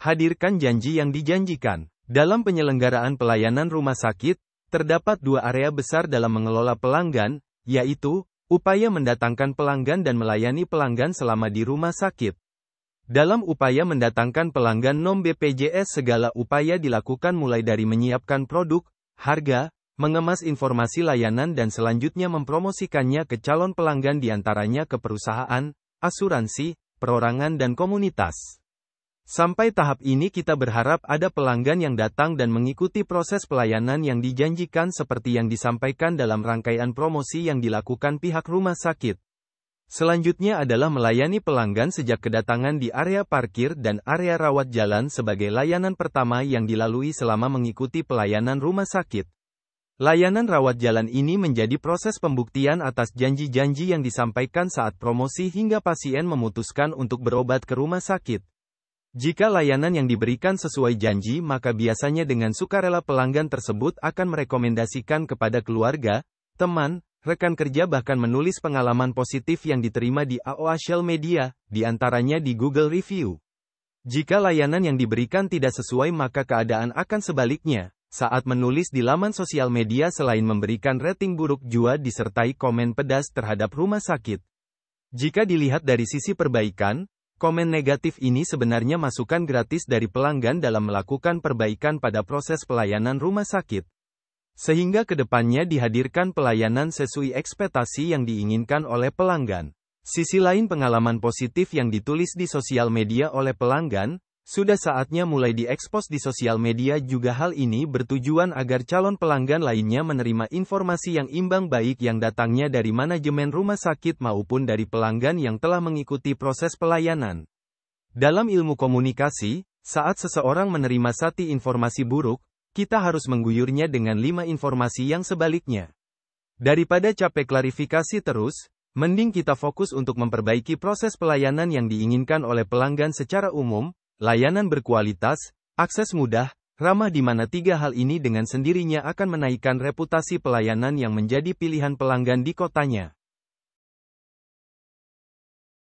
Hadirkan janji yang dijanjikan. Dalam penyelenggaraan pelayanan rumah sakit, terdapat dua area besar dalam mengelola pelanggan, yaitu, upaya mendatangkan pelanggan dan melayani pelanggan selama di rumah sakit. Dalam upaya mendatangkan pelanggan non-BPJS, segala upaya dilakukan mulai dari menyiapkan produk, harga, mengemas informasi layanan dan selanjutnya mempromosikannya ke calon pelanggan, diantaranya ke perusahaan, asuransi, perorangan dan komunitas. Sampai tahap ini kita berharap ada pelanggan yang datang dan mengikuti proses pelayanan yang dijanjikan seperti yang disampaikan dalam rangkaian promosi yang dilakukan pihak rumah sakit. Selanjutnya adalah melayani pelanggan sejak kedatangan di area parkir dan area rawat jalan sebagai layanan pertama yang dilalui selama mengikuti pelayanan rumah sakit. Layanan rawat jalan ini menjadi proses pembuktian atas janji-janji yang disampaikan saat promosi hingga pasien memutuskan untuk berobat ke rumah sakit. Jika layanan yang diberikan sesuai janji, maka biasanya dengan sukarela pelanggan tersebut akan merekomendasikan kepada keluarga, teman, rekan kerja, bahkan menulis pengalaman positif yang diterima di social media, diantaranya di Google Review. Jika layanan yang diberikan tidak sesuai, maka keadaan akan sebaliknya. Saat menulis di laman sosial media, selain memberikan rating buruk juga disertai komen pedas terhadap rumah sakit. Jika dilihat dari sisi perbaikan, komen negatif ini sebenarnya masukan gratis dari pelanggan dalam melakukan perbaikan pada proses pelayanan rumah sakit. Sehingga kedepannya dihadirkan pelayanan sesuai ekspektasi yang diinginkan oleh pelanggan. Sisi lain, pengalaman positif yang ditulis di sosial media oleh pelanggan, sudah saatnya mulai diekspos di sosial media juga. Hal ini bertujuan agar calon pelanggan lainnya menerima informasi yang imbang, baik yang datangnya dari manajemen rumah sakit maupun dari pelanggan yang telah mengikuti proses pelayanan. Dalam ilmu komunikasi, saat seseorang menerima satu informasi buruk, kita harus mengguyurnya dengan 5 informasi yang sebaliknya. Daripada capek klarifikasi terus, mending kita fokus untuk memperbaiki proses pelayanan yang diinginkan oleh pelanggan secara umum, layanan berkualitas, akses mudah, ramah, di mana 3 hal ini dengan sendirinya akan menaikkan reputasi pelayanan yang menjadi pilihan pelanggan di kotanya.